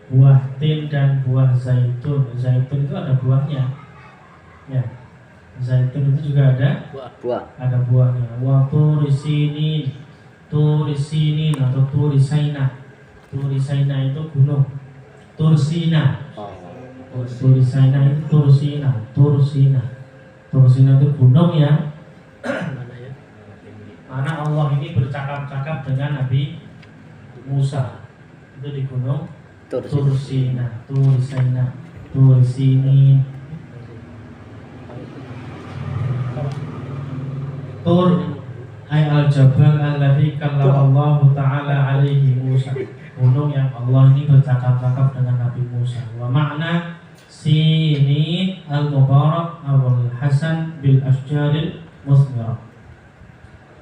buah tin dan buah zaitun. Zaitun itu ada buahnya, ya. Zaitun itu juga ada buahnya. Wa turisinin, turisinin atau turisaina. Turisaina itu gunung. Tursina. Turisaina itu Tursina. Tursina itu gunung ya. Mana Allah ini bercakap-cakap dengan Nabi Musa. Itu di gunung Tursina, Turisaina, Tursini. Tur ay al-jabal alladzi kallama Allah Ta'ala alaihi Musa. Gunung yang Allah ini bercakap-cakap dengan Nabi Musa. Wa makna sini al-mubarak awal hasan bil asjaril musmirah.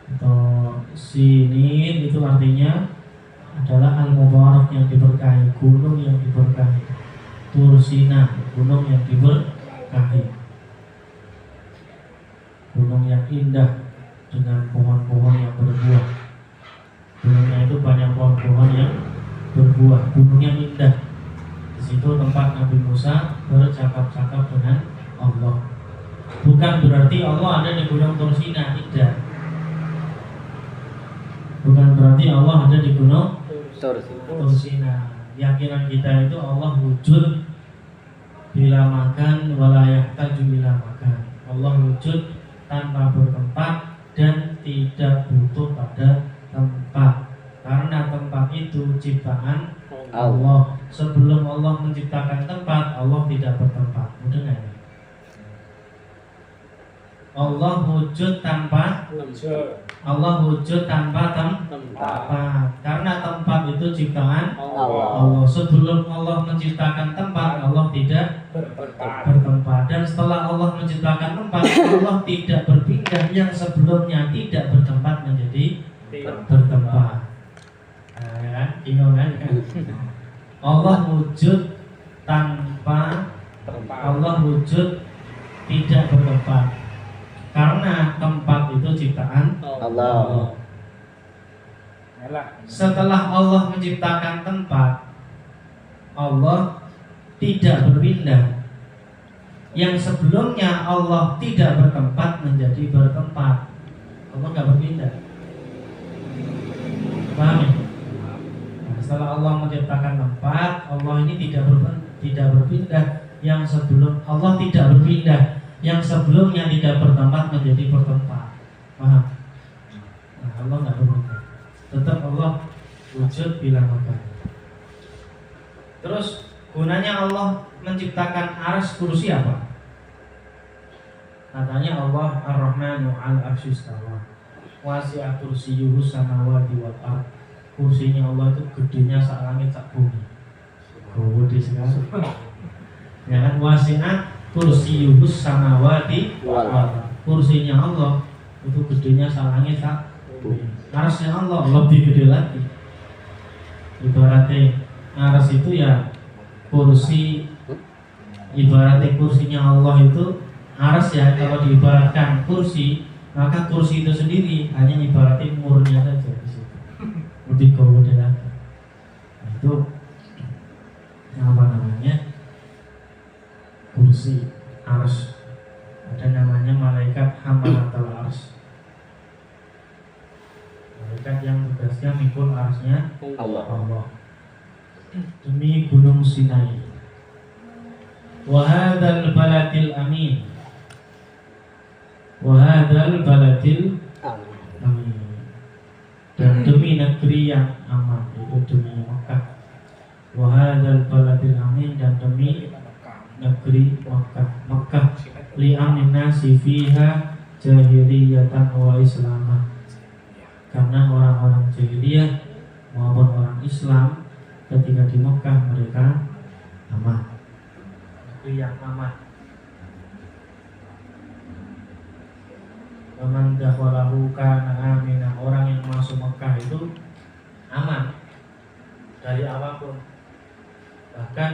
Atau sinin itu artinya adalah al-mubarak yang diberkahi, gunung yang diberkahi. Tursina, gunung yang diberkahi, gunung yang indah dengan pohon-pohon yang berbuah. Gunungnya itu banyak pohon-pohon yang berbuah, gunung yang indah. Di situ tempat Nabi Musa bercakap-cakap dengan Allah. Bukan berarti Allah ada di gunung Tursina, tidak. Bukan berarti Allah ada di gunung Tursina. Keyakinan kita itu Allah wujud bila makan walayah taju bila makan. Allah wujud tanpa bertempat dan tidak butuh pada tempat. Karena tempat itu ciptaan Allah. Sebelum Allah menciptakan tempat, Allah tidak bertempat. Mudah nggak ya? Allah wujud tanpa tempat. Karena tempat itu ciptaan Allah. Sebelum Allah menciptakan tempat, Allah tidak bertempat. Dan setelah Allah menciptakan tempat, Allah tidak berpindah. Yang sebelumnya tidak bertempat menjadi bertempat. Nah, ya, bingung kan? Allah wujud tanpa tempat. Allah wujud tidak bertempat. Karena tempat itu ciptaan Allah. Setelah Allah menciptakan tempat, Allah tidak berpindah. Yang sebelumnya Allah tidak bertempat menjadi bertempat. Allah nggak berpindah. Paham ya? Nah, setelah Allah menciptakan tempat, Allah ini tidak berpindah. Yang sebelum Allah tidak berpindah, yang sebelumnya tidak bertempat menjadi bertempat. Paham? Nah, Allah nggak berpindah. Tetap Allah wujud bila makan. Terus gunanya Allah menciptakan arsy kursi apa? Katanya Allah Ar-Rahmanu 'al-'arsy istawa. Wasi'a kursiyyuhu samawati wal ardh. Kursinya Allah itu gedenya sak langit sak bumi. Gede sekali. Ya kan, wasi'a kursiyyuhu samawati wal ardh. Kursinya Allah itu gedenya sak langit sak bumi. Arsy Allah lebih gede lagi. Ibaratnya arsy itu ya kursi, ibaratnya kursinya Allah itu arsy ya. Kalau diibaratkan kursi, maka kursi itu sendiri hanya ibaratnya murnya saja di situ. Lebih gede lagi. Nah, itu apa namanya? Kursi arsy. Ada namanya malaikat hamalatul arsy. Malaikat yang tugasnya mikul arsy-nya Allah. Demi gunung Sinai. Wa hadzal baladil amin. Wa hadzal baladil amin. Dan demi negeri yang aman, itu demi Makkah. Wa hadzal baladil amin, dan demi negeri Makkah. Li amin nasi fiha jahiliyatan wa islamah. Karena orang-orang jahiliyah maupun orang Islam ketika di Mekah mereka aman. Negeri yang aman. Waman dakhalahu kana amina. Orang yang masuk Mekah itu aman dari apapun. Bahkan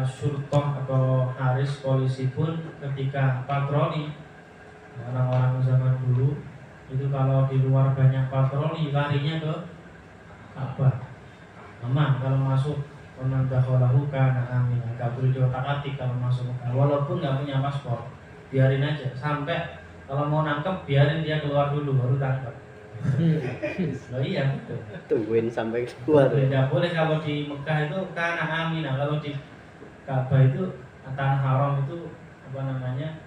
syurtoh atau haris polisi pun ketika patroli, orang-orang zaman dulu itu kalau di luar banyak patroli larinya ke Ka'bah. Aman. Kalau masuk Waman dakhalahu kana amin. Gak perlu diotak-atik kalau masuk Mekah. Walaupun nggak punya paspor, biarin aja. Sampai kalau mau nangkep, biarin dia keluar dulu baru tangkap. Oh iya betul. Tungguin sampai keluar. Tidak boleh kalau di Mekah itu kana amin. Kalau di Ka'bah itu tanah haram itu apa namanya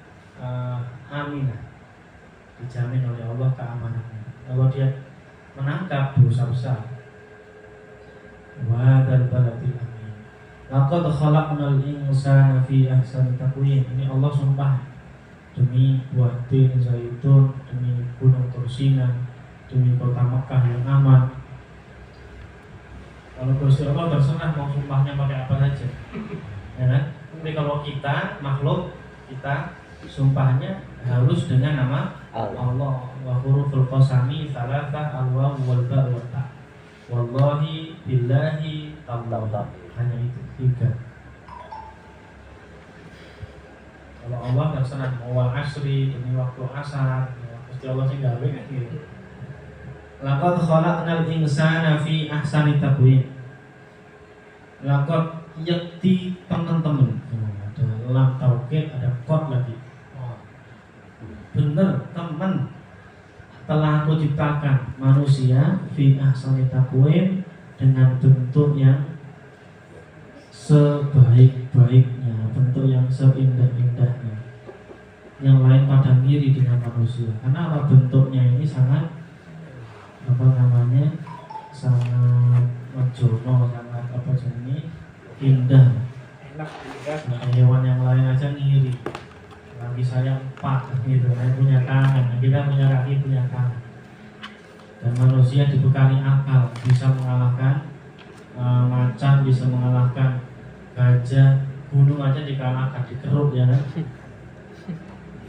aminah, dijamin oleh Allah keamanannya. Kalau dia menangkap dosa besar. Wa hadzal baladil amin. Laqad khalaqnal insana fi ahsani taqwim. Ini Allah sumpah demi buah tin zaitun, demi gunung Tursina, demi kota Mekah yang aman. Kalau Gusti Allah terserah mau sumpahnya pakai apa saja, ya kan? Tapi kalau kita makhluk, kita sumpahnya harus dengan nama Allah. Wa huruful qasami tsalatsa al-waw wal ba' wa ta. Wallahi billahi taala. Hanya itu 3. Kalau Allah terserah mau wal asri demi waktu asar, Gusti Allah sih gawe kan gitu. Laqad khalaqnal insana fi ahsani taqwim. Laqad yakti teman-teman. Ada lam taukid, ada qad lagi. Bener teman, telah aku ciptakan manusia fi ahsani taqwim dengan bentuk yang sebaik-baiknya, bentuk yang seindah-indahnya. Yang lain pada ngiri dengan manusia karena apa, bentuknya ini sangat apa namanya, sangat menjono, sangat apa jenis indah. Nah, hewan yang lain aja ngiri. Lagi saya 4 gitu, saya punya tangan, kita punya kaki, punya tangan. Dan manusia dibekali akal, bisa mengalahkan macan, bisa mengalahkan gajah, gunung aja dikalahkan, dikeruk ya kan.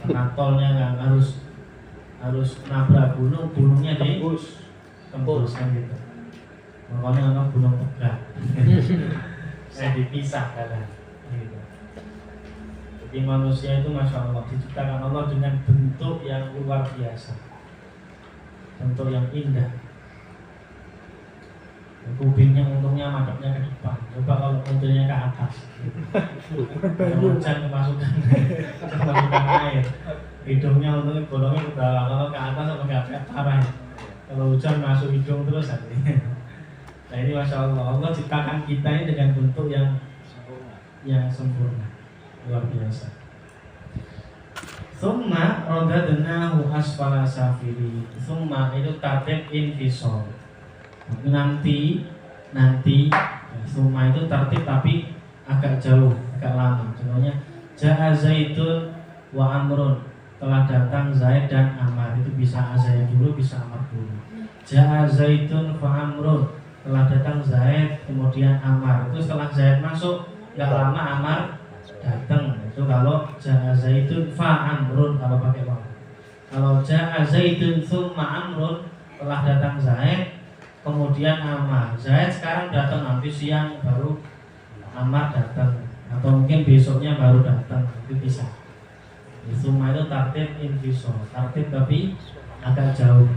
Penatolnya nggak harus nabrak gunung, gunungnya tembus kan gitu. Makanya anak gunung tegak. Saya dipisah kan. Gitu. Jadi manusia itu masya Allah diciptakan Allah dengan bentuk yang luar biasa, bentuk yang indah. Kupingnya untungnya madepnya ke depan. Coba kalau untungnya ke atas, hujan kemasukan air. Hidungnya untungnya bolongnya ke bawah. Kalau ke atas apa nggak parah. Kalau hujan masuk hidung terus artinya. Nah ini masya Allah, Allah ciptakan kita ini dengan bentuk yang sempurna, luar biasa. Summa rodadnahu asfala safili. Summa itu tartib infisol. Nanti summa itu tertib tapi agak jauh, agak lama. Contohnya Ja'a Zaidun wa Amrun, telah datang Zaid dan Amar. Itu bisa Zaid dulu, bisa Amar dulu. Ja'a Zaidun fa Amrun, telah datang Zaid kemudian Amar. Itu setelah Zaid masuk, gak lama Amar datang. Itu kalau Ja'a Zaidun fa Amrun kalau pakai waw. Kalau Ja'a Zaidun summa Amrun, telah datang Zaid kemudian Amar. Zaid sekarang datang, nanti siang baru Amar datang, atau mungkin besoknya baru datang, itu bisa. Summa itu tartib infisol, tartib tapi agak jauh.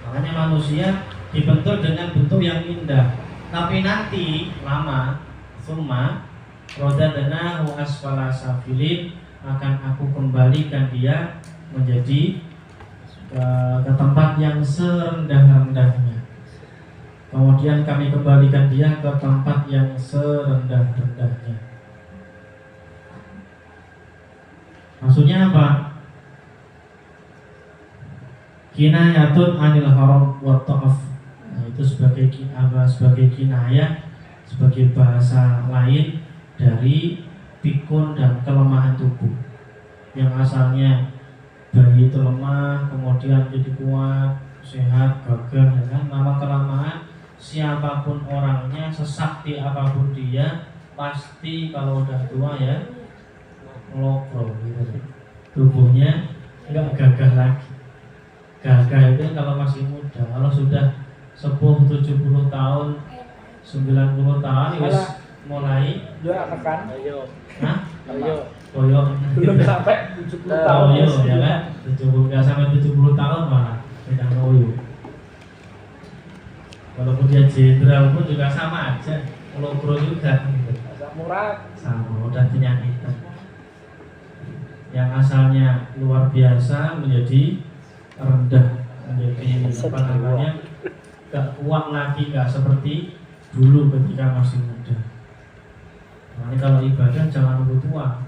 Makanya manusia dibentuk dengan bentuk yang indah, tapi nanti lama. Summa rodadnahu asfala safilin, akan aku kembalikan dia menjadi ke tempat yang serendah-rendahnya. Kemudian kami kembalikan dia ke tempat yang serendah-rendahnya. Maksudnya apa? Kinayatun anil haram wa ta'af. Nah, itu sebagai kinayah, sebagai bahasa lain dari pikun dan kelemahan tubuh. Yang asalnya bayi itu lemah, kemudian jadi kuat, sehat, gagah, ya kan? Lama-kelamaan siapapun orangnya, sesakti apapun dia, pasti kalau udah tua ya ngelokro gitu. Tubuhnya enggak gagah lagi. Gagah itu kalau masih muda. Kalau sudah sepuh 70 tahun, 90 tahun wis mulai tekan. Hah? Belum sampai 70 tahun ya kan? 70 enggak sampai 70 tahun malah sudah ngoyo. Walaupun dia jenderal pun juga sama aja. melobro juga gitu. Asam urat. Sama udah penyakitan. Yang asalnya luar biasa menjadi rendah, menjadi apa namanya, gak kuat lagi, gak seperti dulu ketika masih muda. Makanya kalau ibadah jangan nunggu tua,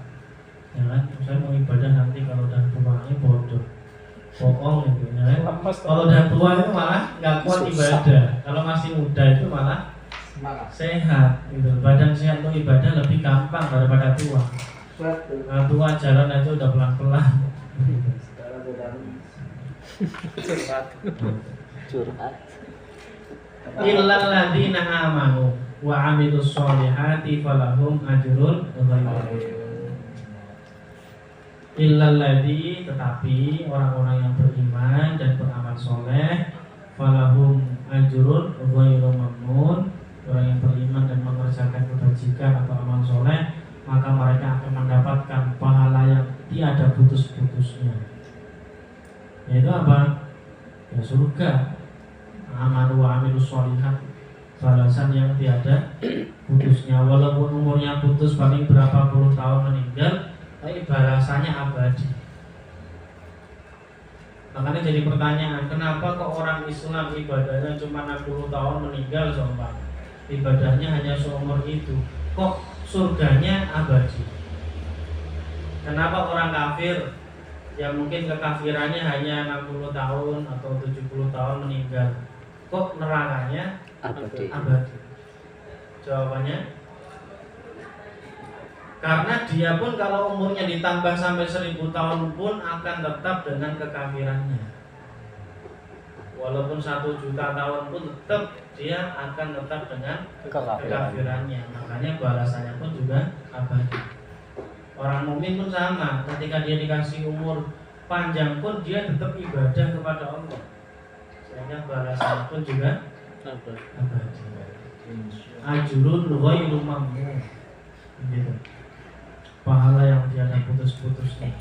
ya kan? Saya mau ibadah nanti kalau udah tua, ini bodoh, bohong gitu, ya kan? Kalau udah tua itu malah nggak kuat ibadah. Kalau masih muda itu malah sehat, gitu. Badan sehat untuk ibadah lebih gampang daripada tua. Kalau tua jalan aja udah pelan-pelan. Curhat. Illal ladzina amanu wa 'amilus sholihati falahum ajrun ghairu. Illal ladzi, tetapi orang-orang yang beriman dan beramal soleh, falahum ajrun ghairu mamnun. Orang yang beriman dan mengerjakan kebajikan atau amal soleh, maka mereka akan mendapatkan pahala yang tiada putus-putusnya. Yaitu apa? Ya surga. Amanu wa amilus sholihat, balasan yang tiada putusnya. Walaupun umurnya putus paling berapa puluh tahun meninggal, tapi balasannya abadi. Makanya jadi pertanyaan, kenapa kok orang Islam ibadahnya cuma 60 tahun meninggal sombang, ibadahnya hanya seumur itu, kok surganya abadi? Kenapa orang kafir yang mungkin kekafirannya hanya 60 tahun atau 70 tahun meninggal, kok nerakanya abadi? Jawabannya, karena dia pun kalau umurnya ditambah sampai 1000 tahun pun akan tetap dengan kekafirannya. Walaupun 1 juta tahun pun tetap dia akan tetap dengan kekafirannya. Makanya balasannya pun juga abadi. Orang mukmin pun sama, ketika dia dikasih umur panjang pun dia tetap ibadah kepada Allah, sehingga balasannya pun juga abadi. Ajrun ghairu mamnun, gitu. Pahala yang tiada putus-putusnya.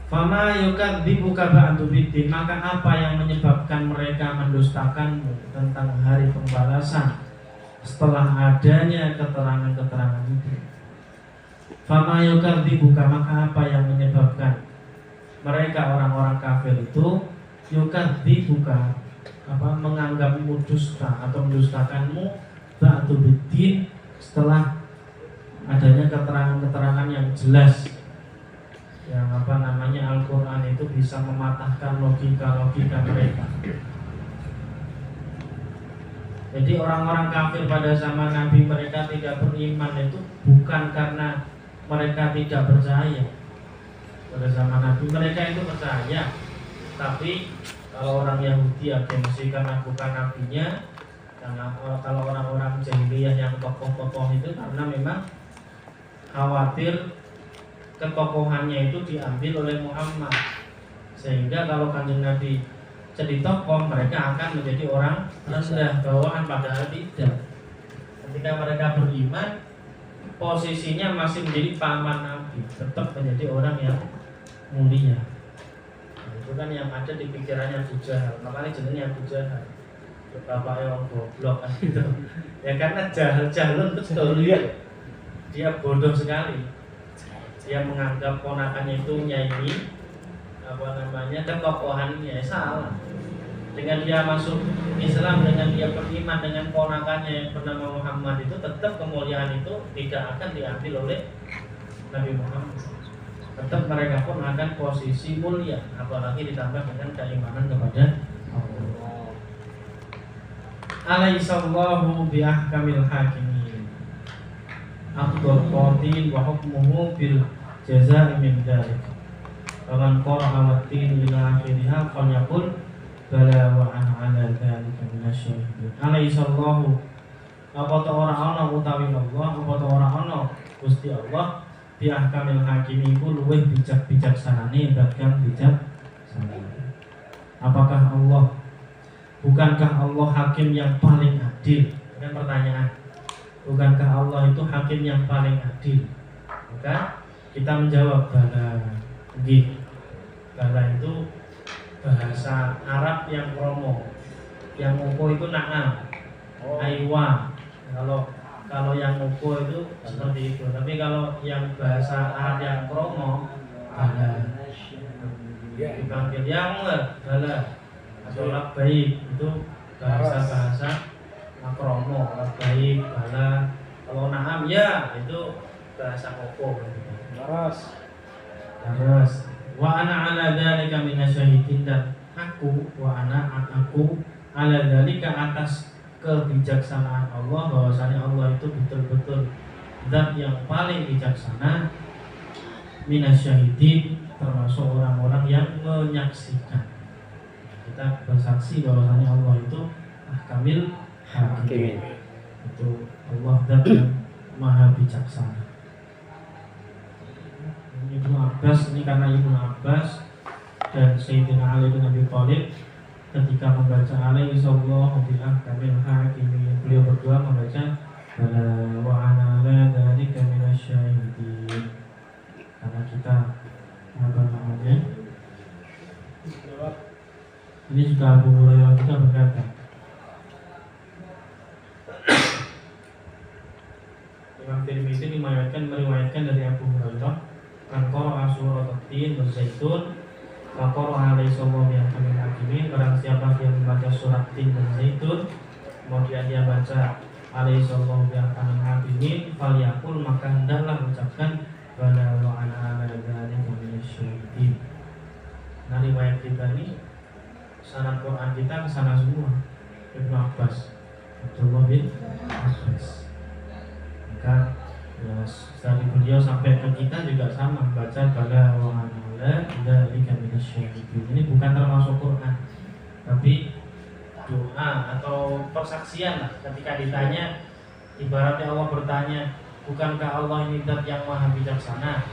Fama yukadzibuka ba'du biddin, maka apa yang menyebabkan mereka mendustakanmu tentang hari pembalasan setelah adanya keterangan-keterangan itu? Fama yukadzibuka, maka apa yang menyebabkan mereka orang-orang kafir itu yukadzibuka, menganggapmu dusta atau mendustakanmu ba'du biddin setelah adanya keterangan-keterangan yang jelas, yang Al-Quran itu bisa mematahkan logika-logika mereka. Jadi orang-orang kafir pada zaman Nabi, mereka tidak beriman itu bukan karena mereka tidak percaya. Pada zaman Nabi mereka itu percaya, tapi kalau orang Yahudi gengsi karena bukan nabinya, karena kalau orang-orang jahiliyah yang tokoh-tokoh itu karena memang khawatir ketokohannya itu diambil oleh Muhammad, sehingga kalau Kanjeng Nabi jadi tokoh mereka akan menjadi orang rendah bawaan, padahal tidak. Ketika mereka beriman, posisinya masih menjadi paman Nabi, tetap menjadi orang yang mulia. Nah, itu kan yang ada di pikirannya Abu Jahal, makanya jenengnya Abu Jahal, bapaknya orang goblok kan gitu. Ya karena jahal-jahalun betul, dia bodoh sekali. Dia menganggap ponakannya itu nyanyi ketokohannya, salah. Dengan dia masuk Islam, dengan dia beriman dengan ponakannya yang bernama Muhammad itu, tetap kemuliaan itu tidak akan diambil oleh Nabi Muhammad. Tetap mereka pun akan posisi mulia, apalagi ditambah dengan keimanan kepada Allah. Alaihissallahu biahkamil hakimin, Abdul Qadir wa hukmuhu bil jaza'i min dzalik. Faman qara'a wattin ila akhiriha falyaqul bala wa ana ala dzalika minasyahidin. Alaihissallahu, apa ta ora ana utawi Allah, apa ta ora ana Gusti Allah bi ahkamil hakim iku luwih bijak-bijaksanane bahkan bijaksana. Apakah Allah, bukankah Allah hakim yang paling adil? Kan pertanyaan. Bukankah Allah itu hakim yang paling adil? Maka kita menjawab bala. Nggih. Bala itu bahasa Arab yang kromo. Yang moko itu na'am. Aywa. Kalau yang upo itu seperti itu. Tapi kalau yang bahasa Arab yang kromo bala dipanggil yang bala atau labbaik itu bahasa makromo, labbaik bala. Kalau na'am ya itu bahasa upo. Terus wa ana ala dzalika minasyahidin, dan aku ala dzalika atas kebijaksanaan Allah, bahwasanya Allah itu betul-betul zat yang paling bijaksana, minasyahidin termasuk orang-orang yang menyaksikan. Kita bersaksi bahwasanya Allah itu ahkamil hakimin. Itu Allah zat yang maha bijaksana. Ibnu Abbas, ini karena Ibnu Abbas dan Sayyidina Ali bin Abi Thalib ketika membaca alaihi sallallahu bil ahkamil hakimin, beliau berdua membaca bala wa ana la dzalika minasyahidin. Karena kita apa namanya, ini juga Abu Hurairah juga berkata, Imam Tirmidzi meriwayatkan dari Abu Hurairah, kan qara'a surat at-tin wa zaitun wa qara'a alaihi sallallahu bil hakimin. Barang siapa yang membaca surat tin dan zaitun kemudian dia baca alaihi sallallahu bil hakimin, falyaqul, maka hendaklah mengucapkan bala wa ana ala dzalika minasyahidin. Nah, riwayat kita ini sanad Quran kita ke sana semua. Ibnu Abbas, Abdullah bin Abbas. Maka ya, dari beliau sampai ke kita juga sama, baca bala wa ana ala dzalika minasyahidin. Ini bukan termasuk Quran, tapi doa atau persaksian lah. Ketika ditanya, ibaratnya Allah bertanya, bukankah Allah ini zat yang maha bijaksana?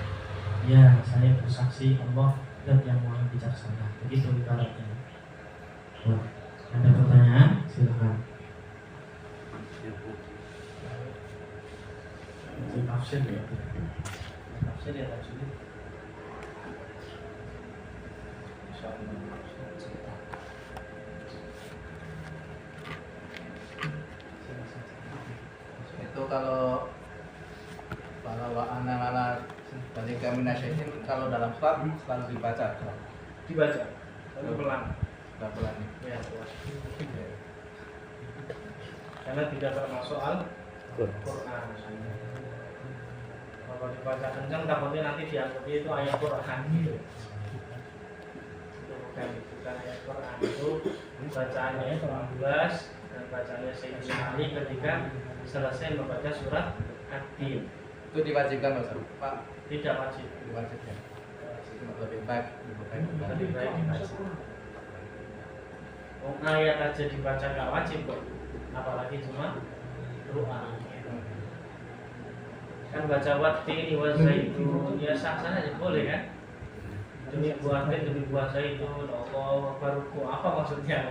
Ya, saya bersaksi Allah zat yang maha bijaksana. Begitu ibaratnya. Wah, ada pertanyaan? Silakan. Tafsir ya. Tafsir ya tafsir. Itu kalau wa ana ala dzalika minasyahidin, kalau dalam sholat selalu dibaca Lalu pelan. pelan. Ya, pelan. Karena tidak termasuk Al-Quran. Kalau dibaca kencang takutnya nanti dianggap itu ayat Quran gitu. Itu bukan ayat Quran, itu bacaannya 12 dan bacaannya Sayyidina Ali ketika selesai membaca surat At-Tin. Itu diwajibkan Pak? Tidak wajib. Diwajibkan. Lebih baik dibaca. Ayat aja dibaca nggak wajib kok, apalagi cuma doa. Kan baca wattini wa zaitun ya sah-sah aja, boleh kan? Demi buah tin, demi buah zaitun, Allah baruku, apa maksudnya?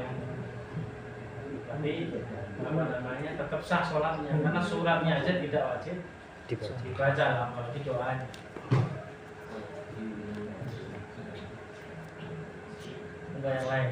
Tapi apa namanya, tetap sah sholatnya, karena suratnya aja tidak wajib dibaca, apalagi doanya. Enggak yang lain.